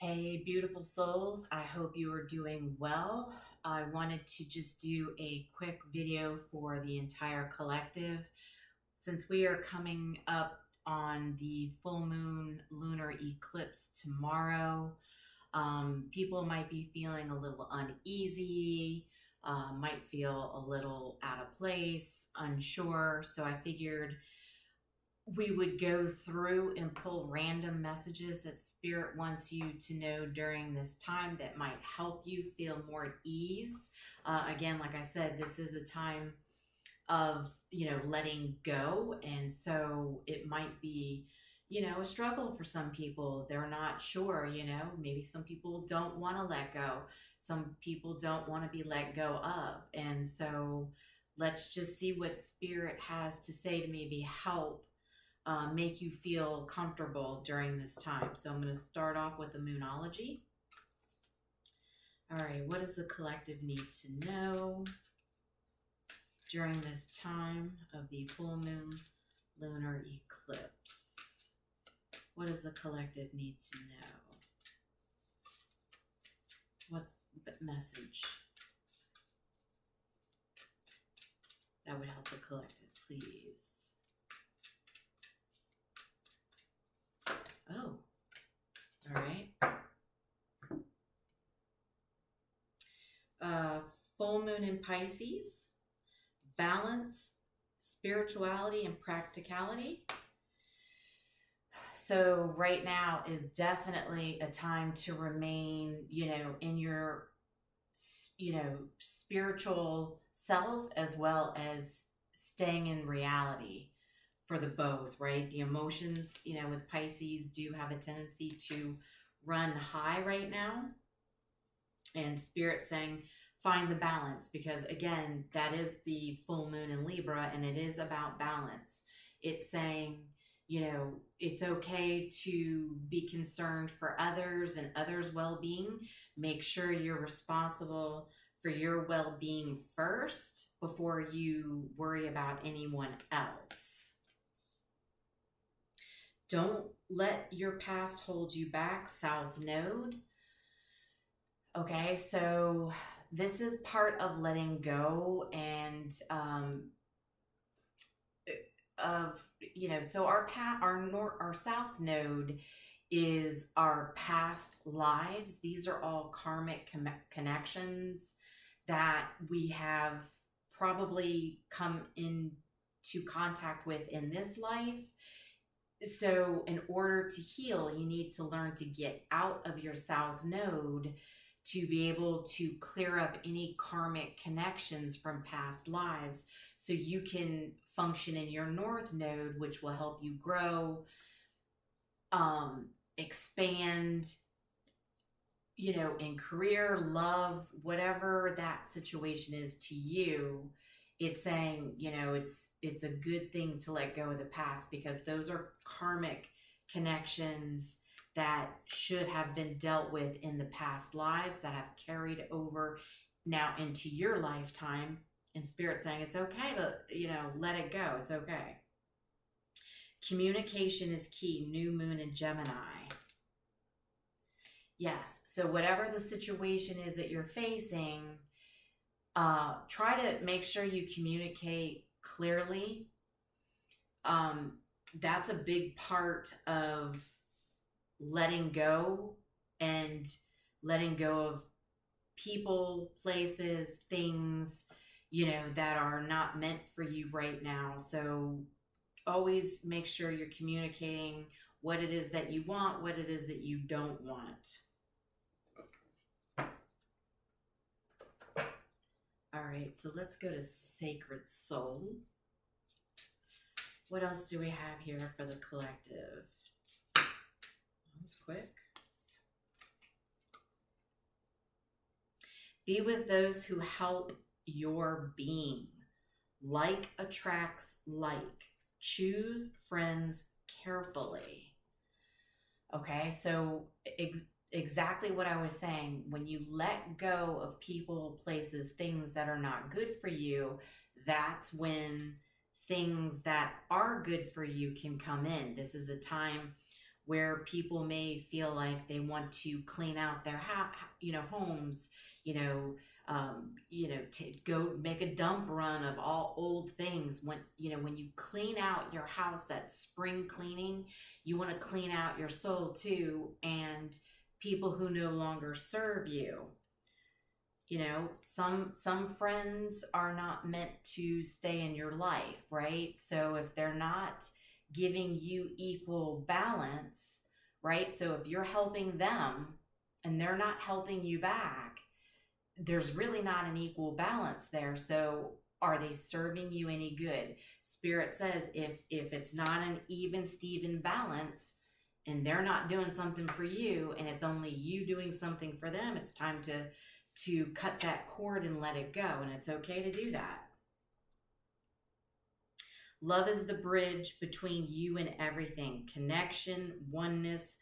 Hey, beautiful souls. I hope you are doing well. I wanted to just do a quick video for the entire collective. Since we are coming up on the full moon lunar eclipse tomorrow, people might be feeling a little uneasy, might feel a little out of place, unsure. So I figured we would go through and pull random messages that Spirit wants you to know during this time that might help you feel more at ease. Again, like I said, this is a time of, letting go. And so it might be, a struggle for some people. They're not sure, maybe some people don't want to let go. Some people don't want to be let go of. And so let's just see what Spirit has to say to maybe help make you feel comfortable during this time. So I'm going to start off with the moonology. All right, what does the collective need to know during this time of the full moon lunar eclipse? What does the collective need to know? What's the message that would help the collective, please? Oh, all right. Full moon in Pisces, balance, spirituality, and practicality. So right now is definitely a time to remain, in your, spiritual self, as well as staying in reality. For the both, right? The emotions, with Pisces do have a tendency to run high right now. And Spirit saying, find the balance, because again, that is the full moon in Libra, and it is about balance. It's saying, it's okay to be concerned for others and others' well-being. Make sure you're responsible for your well-being first before you worry about anyone else. Don't let your past hold you back, South Node. Okay, so this is part of letting go and so our South Node is our past lives. These are all karmic connections that we have probably come into contact with in this life. So in order to heal, you need to learn to get out of your South Node to be able to clear up any karmic connections from past lives, so you can function in your North Node, which will help you grow, expand, in career, love, whatever that situation is to you. It's saying, it's a good thing to let go of the past, because those are karmic connections that should have been dealt with in the past lives that have carried over now into your lifetime. And Spirit saying it's okay to, let it go. It's okay. Communication is key. New moon in Gemini. Yes. So whatever the situation is that you're facing, try to make sure you communicate clearly. That's a big part of letting go, and letting go of people, places, things, that are not meant for you right now. So always make sure you're communicating what it is that you want, what it is that you don't want. All right, so let's go to Sacred Soul. What else do we have here for the collective? That was quick. Be with those who help your being. Like attracts like. Choose friends carefully. Okay, so exactly what I was saying. When you let go of people, places, things that are not good for you, that's when things that are good for you can come in. This is a time where people may feel like they want to clean out their homes, to go make a dump run of all old things. When you clean out your house, that spring cleaning, you want to clean out your soul too, and people who no longer serve you. Some friends are not meant to stay in your life, right? So if they're not giving you equal balance, right? So if you're helping them and they're not helping you back, there's really not an equal balance there. So are they serving you any good? Spirit says if it's not an even Steven balance and they're not doing something for you and it's only you doing something for them, it's time to cut that cord and let it go. And it's okay to do that. Love is the bridge between you and everything. Connection, oneness,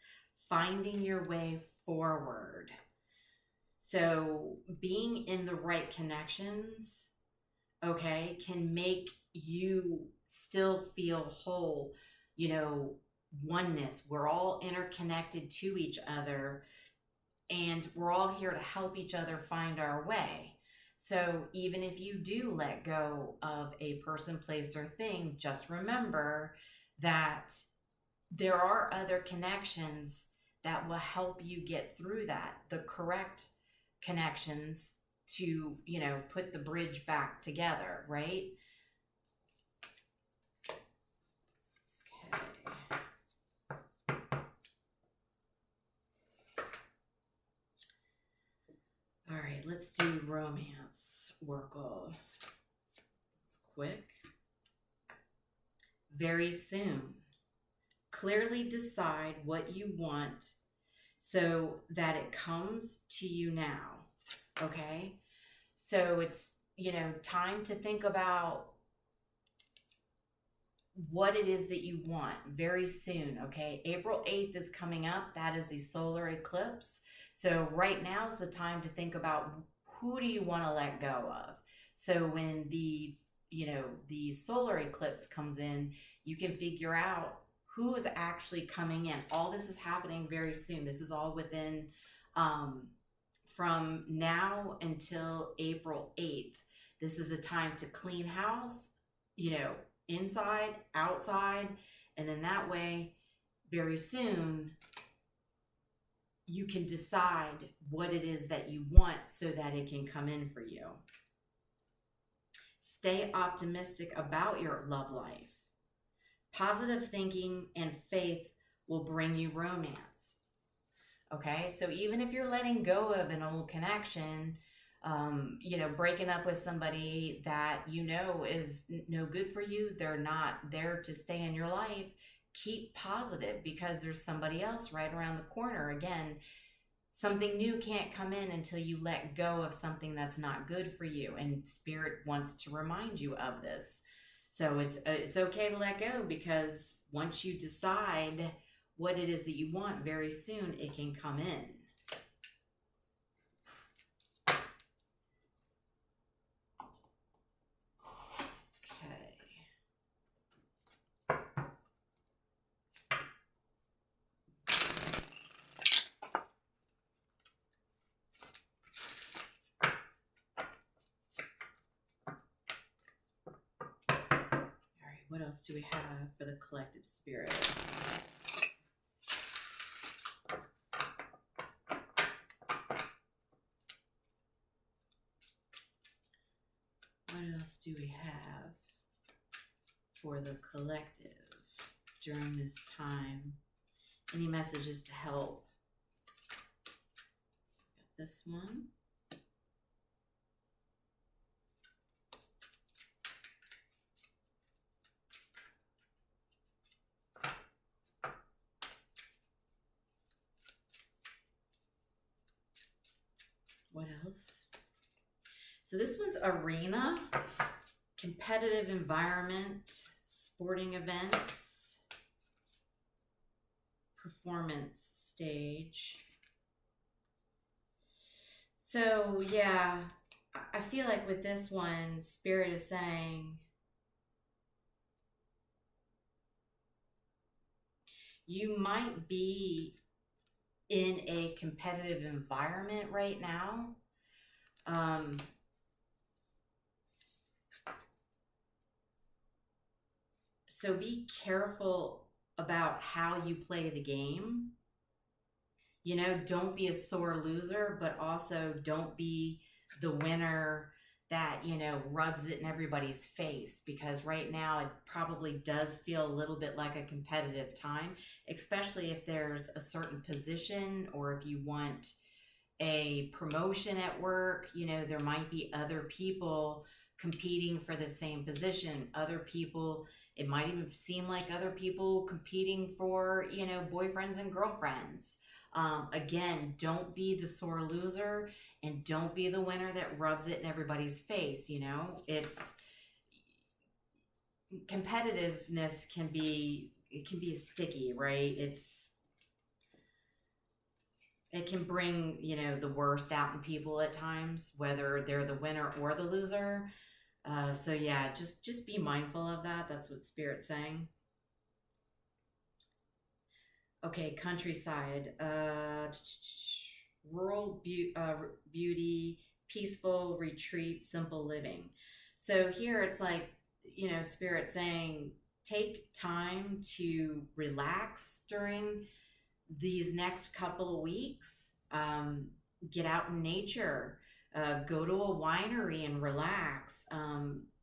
finding your way forward. So being in the right connections, okay, can make you still feel whole, oneness. We're all interconnected to each other, and we're all here to help each other find our way. So even if you do let go of a person, place, or thing, just remember that there are other connections that will help you get through that, the correct connections to, put the bridge back together, right? Okay. All right, let's do romance oracle. It's quick. Very soon. Clearly decide what you want so that it comes to you now. Okay? So it's, time to think about what it is that you want very soon. Okay? April 8th is coming up. That is the solar eclipse. So right now is the time to think about who do you want to let go of. So when the solar eclipse comes in, you can figure out who is actually coming in. All this is happening very soon. This is all within from now until April 8th. This is a time to clean house, inside, outside, and then that way, very soon, you can decide what it is that you want so that it can come in for you. Stay optimistic about your love life. Positive thinking and faith will bring you romance. Okay, so even if you're letting go of an old connection, breaking up with somebody that is no good for you, they're not there to stay in your life, keep positive because there's somebody else right around the corner. Again, something new can't come in until you let go of something that's not good for you, and Spirit wants to remind you of this. So it's okay to let go, because once you decide what it is that you want, very soon it can come in. What else do we have for the collective spirit? What else do we have for the collective during this time? Any messages to help? Got this one. What else? So this one's arena, competitive environment, sporting events, performance stage. So yeah, I feel like with this one, Spirit is saying You might be in a competitive environment right now. So be careful about how you play the game. You know, don't be a sore loser, but also don't be the winner that, you know, rubs it in everybody's face, because right now it probably does feel a little bit like a competitive time, especially if there's a certain position or if you want a promotion at work. You know, there might be other people competing for the same position. Other people, it might even seem like other people competing for, you know, boyfriends and girlfriends. Again, don't be the sore loser and don't be the winner that rubs it in everybody's face. You know, it's competitiveness can be, it can be sticky, right? It can bring, you know, the worst out in people at times, whether they're the winner or the loser. So yeah, just be mindful of that. That's what Spirit's saying. Okay, countryside, rural beauty, peaceful retreat, simple living. So here it's like, you know, Spirit saying take time to relax during these next couple of weeks. Get out in nature, go to a winery and relax.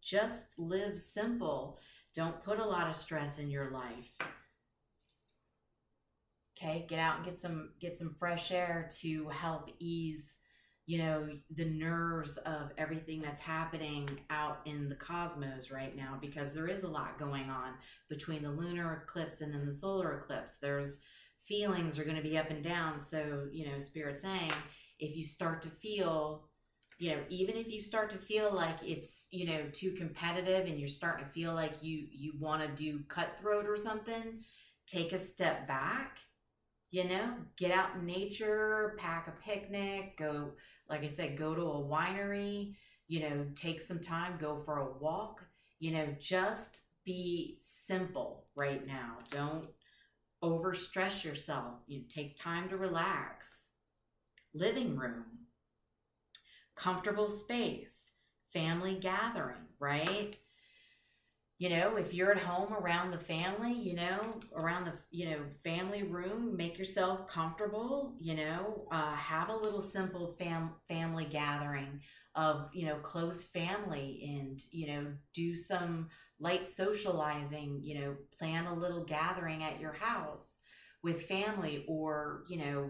Just live simple. Don't put a lot of stress in your life. Okay, get out and get some fresh air to help ease, you know, the nerves of everything that's happening out in the cosmos right now, because there is a lot going on between the lunar eclipse and then the solar eclipse. There's feelings are going to be up and down. So, you know, Spirit's saying if you start to feel, you know, even if you start to feel like it's, you know, too competitive and you're starting to feel like you want to do cutthroat or something, take a step back. You know, get out in nature, pack a picnic, go, like I said, go to a winery, you know, take some time, go for a walk, you know, just be simple right now. Don't overstress yourself. You take time to relax. Living room, comfortable space, family gathering, right? You know, if you're at home around the family, you know, around the, you know, family room, make yourself comfortable, you know, have a little simple family gathering of, you know, close family, and, you know, do some light socializing, you know, plan a little gathering at your house with family, or, you know,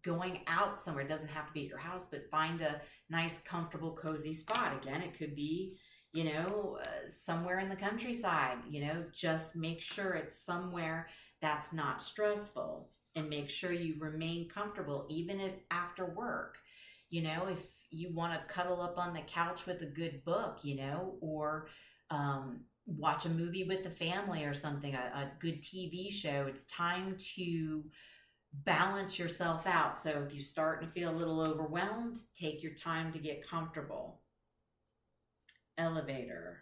going out somewhere. It doesn't have to be at your house, but find a nice, comfortable, cozy spot. Again, it could be, you know, somewhere in the countryside. You know, just make sure it's somewhere that's not stressful, and make sure you remain comfortable, even if after work. You know, if you want to cuddle up on the couch with a good book, you know, or watch a movie with the family or something, a good TV show, it's time to balance yourself out. So if you start to feel a little overwhelmed, take your time to get comfortable. Elevator.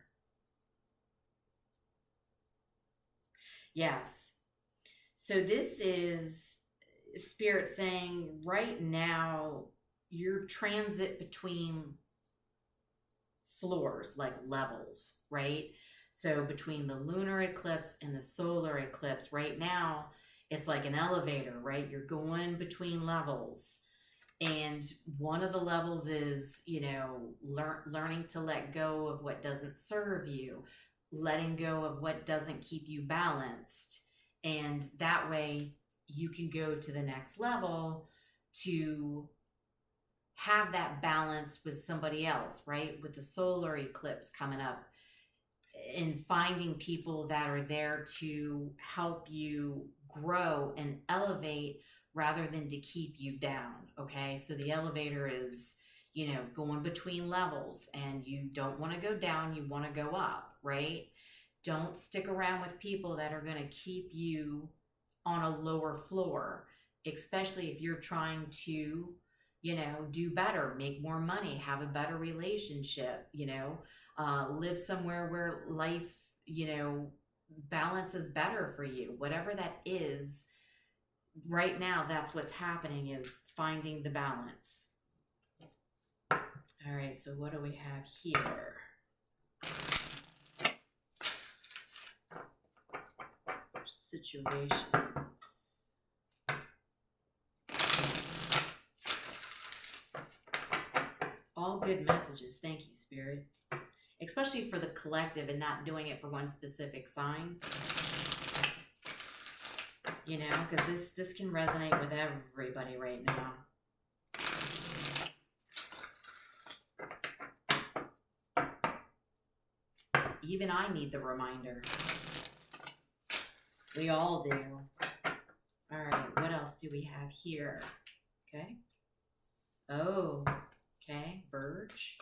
Yes. So this is Spirit saying right now your transit between floors, like levels, right? So between the lunar eclipse and the solar eclipse right now, it's like an elevator, right? You're going between levels. And one of the levels is, you know, learning to let go of what doesn't serve you, letting go of what doesn't keep you balanced. And that way you can go to the next level to have that balance with somebody else, right? With the solar eclipse coming up, and finding people that are there to help you grow and elevate rather than to keep you down. Okay, so the elevator is, you know, going between levels, and you don't want to go down, you want to go up, right? Don't stick around with people that are going to keep you on a lower floor, especially if you're trying to, you know, do better, make more money, have a better relationship, you know, live somewhere where life, you know, balance is better for you. Whatever that is, right now, that's what's happening, is finding the balance. All right, so what do we have here? Situations. All good messages. Thank you, Spirit. Especially for the collective and not doing it for one specific sign. You know, because this can resonate with everybody right now. Even I need the reminder. We all do. All right, what else do we have here? Okay. Oh, okay, Verge.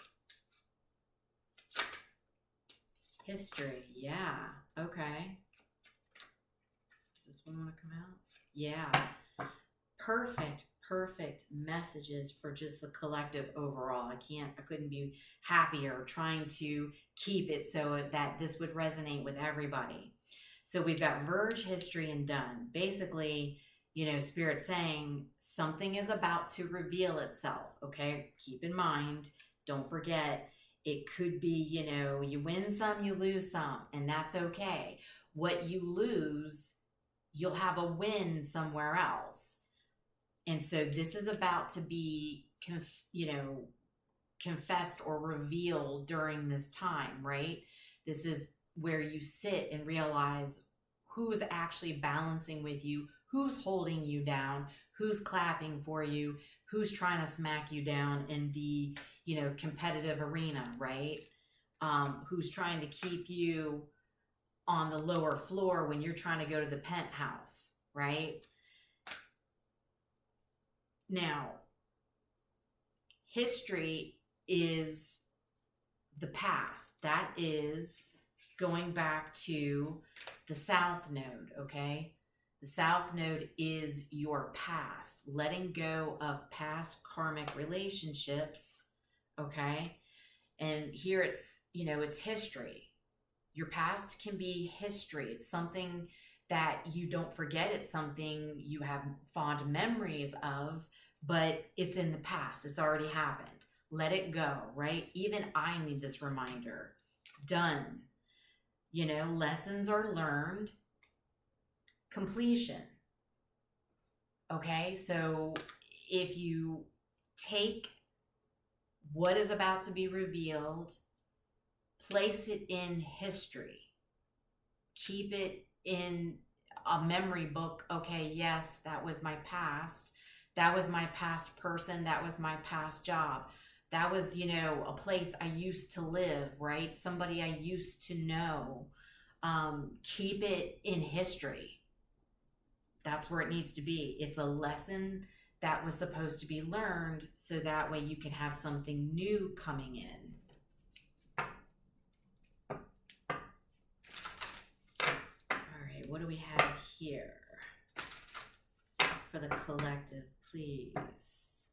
History, yeah, okay. Does this one want to come out? Yeah. Perfect messages for just the collective overall. I couldn't be happier trying to keep it so that this would resonate with everybody. So we've got Verge, history, and done. Basically, you know, Spirit saying something is about to reveal itself, okay? Keep in mind, don't forget, it could be, you know, you win some, you lose some, and that's okay. What you lose, you'll have a win somewhere else. And so this is about to be, confessed or revealed during this time, right? This is where you sit and realize who's actually balancing with you, who's holding you down, who's clapping for you, who's trying to smack you down in the, competitive arena, right? Who's trying to keep you on the lower floor when you're trying to go to the penthouse, right? Now, history is the past. That is going back to the South Node, okay? The South Node is your past, letting go of past karmic relationships, okay? And here it's, it's history. Your past can be history. It's something that you don't forget. It's something you have fond memories of, but it's in the past. It's already happened. Let it go, right? Even I need this reminder. Done. Lessons are learned. Completion. Okay, so if you take what is about to be revealed, place it in history, keep it in a memory book. Okay, yes, that was my past. That was my past person. That was my past job. That was, a place I used to live, right? Somebody I used to know. Keep it in history. That's where it needs to be. It's a lesson that was supposed to be learned, so that way you can have something new coming in. All right, what do we have here for the collective, please?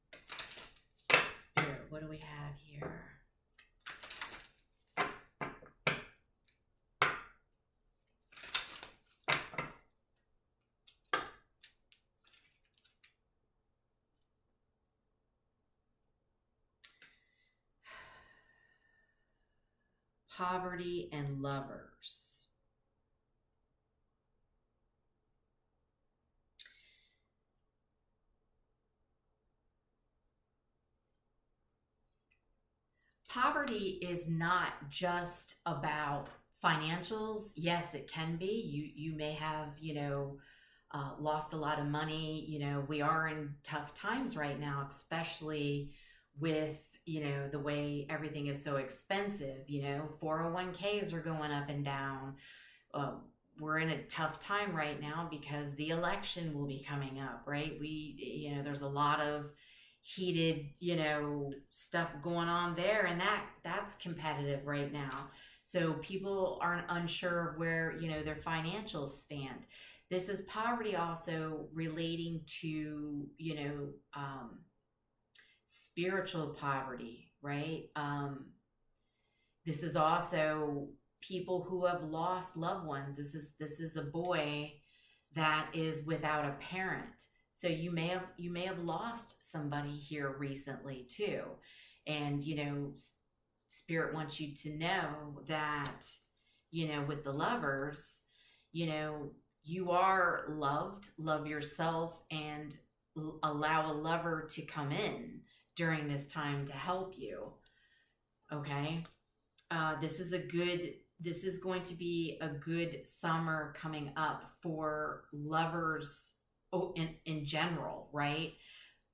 Spirit, what do we have here? Poverty and lovers. Poverty is not just about financials. Yes, it can be. You may have, lost a lot of money. We are in tough times right now, especially with the way everything is so expensive. 401ks are going up and down. We're in a tough time right now because the election will be coming up, right? There's a lot of heated, stuff going on there, and that's competitive right now. So people are unsure of where, their financials stand. This is poverty also relating to, spiritual poverty, right? This is also people who have lost loved ones. This is a boy that is without a parent. So you may have lost somebody here recently too. And, you know, Spirit wants you to know that, you know, with the Lovers, you know, you are loved, love yourself, and allow a lover to come in during this time to help you. Okay. This is going to be a good summer coming up for lovers in general, right?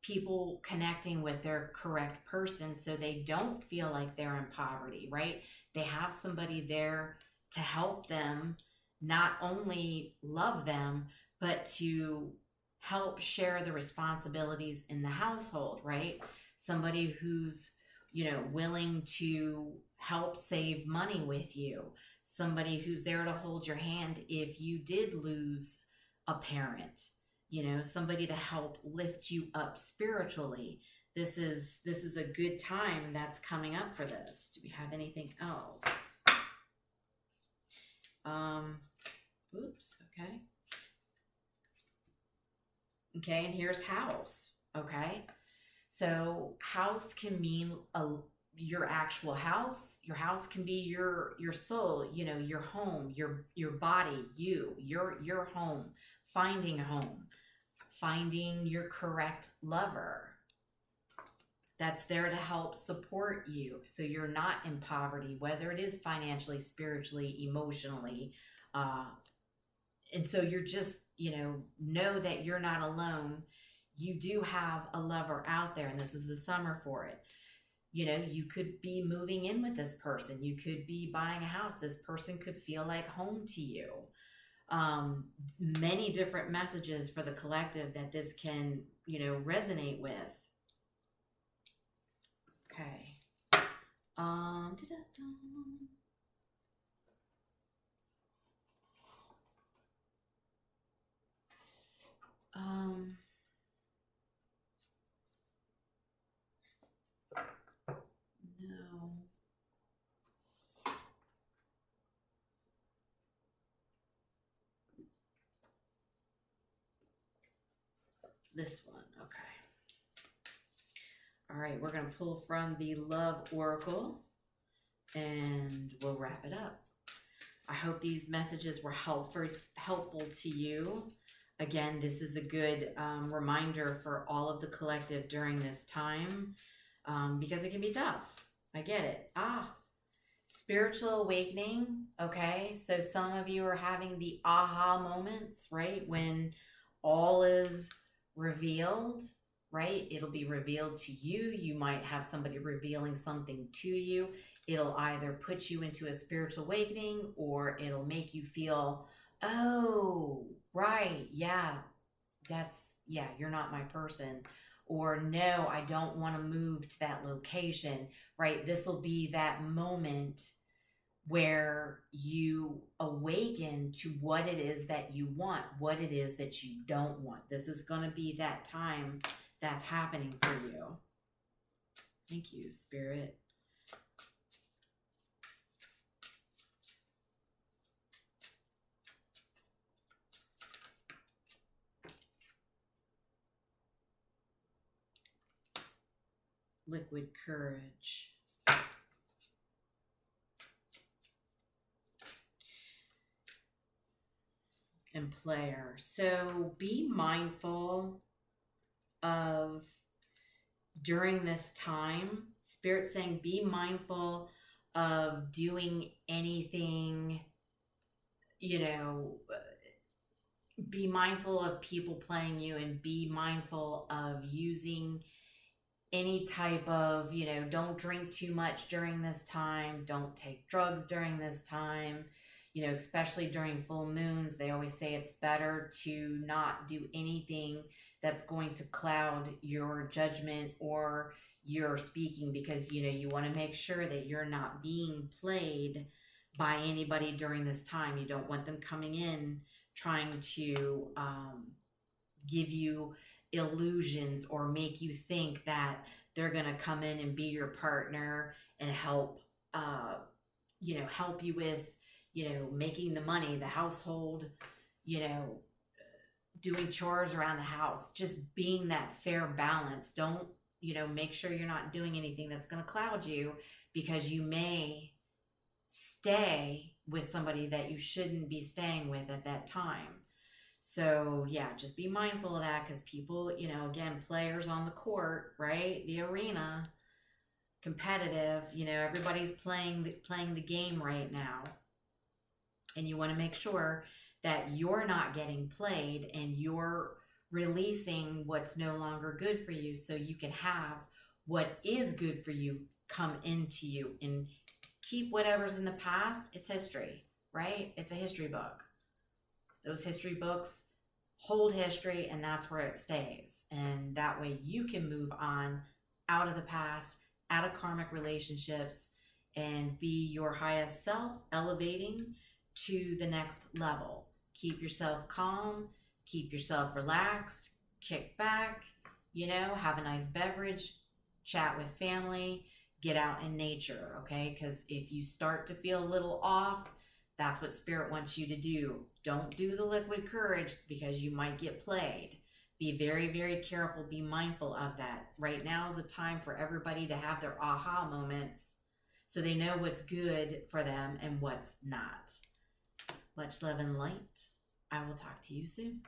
People connecting with their correct person so they don't feel like they're in poverty, right? They have somebody there to help them, not only love them, but to help share the responsibilities in the household, right? Somebody who's, you know, willing to help save money with you. Somebody who's there to hold your hand if you did lose a parent. You know, somebody to help lift you up spiritually. This is a good time that's coming up for this. Do we have anything else? Oops, okay. Okay, and here's house, okay? So house can mean your actual house. Your house can be your soul, you know, your home, your body, your home, finding home, finding your correct lover that's there to help support you so you're not in poverty, whether it is financially, spiritually, emotionally. And so you're just, you know that you're not alone. You do have a lover out there, and this is the summer for it. You know, you could be moving in with this person. You could be buying a house. This person could feel like home to you. Many different messages for the collective that this can, you know, resonate with. Okay. No. This one, okay. All right, we're going to pull from the Love Oracle and we'll wrap it up. I hope these messages were helpful to you. Again, this is a good reminder for all of the collective during this time because it can be tough. I get it. Spiritual awakening. Okay, so some of you are having the aha moments, right? When all is revealed, right? It'll be revealed to you. You might have somebody revealing something to you. It'll either put you into a spiritual awakening or it'll make you feel, oh, right, yeah, you're not my person. Or no, I don't want to move to that location, right? This will be that moment where you awaken to what it is that you want, what it is that you don't want. This is going to be that time that's happening for you. Thank you, Spirit. Liquid courage. And player. So be mindful of during this time, Spirit saying be mindful of doing anything, you know, be mindful of people playing you and be mindful of using any type of, you know, don't drink too much during this time. Don't take drugs during this time. You know, especially during full moons, they always say it's better to not do anything that's going to cloud your judgment or your speaking because, you know, you want to make sure that you're not being played by anybody during this time. You don't want them coming in trying to give you illusions or make you think that they're going to come in and be your partner and help, you know, help you with you know, making the money, the household, you know, doing chores around the house, just being that fair balance. Don't, you know, make sure you're not doing anything that's going to cloud you, because you may stay with somebody that you shouldn't be staying with at that time. So yeah, just be mindful of that, because people, you know, again, players on the court, right? The arena, competitive, you know, everybody's playing the game right now. And you want to make sure that you're not getting played and you're releasing what's no longer good for you, so you can have what is good for you come into you. And keep whatever's in the past. It's history, right? It's a history book. Those history books hold history, and that's where it stays. And that way you can move on out of the past, out of karmic relationships, and be your highest self, elevating to the next level. Keep yourself calm, keep yourself relaxed, kick back, you know, have a nice beverage, chat with family, get out in nature, okay? Because if you start to feel a little off, that's what spirit wants you to do. Don't do the liquid courage, because you might get played. Be very, very careful. Be mindful of that. Right now is a time for everybody to have their aha moments, so they know what's good for them and what's not. Much love and light. I will talk to you soon.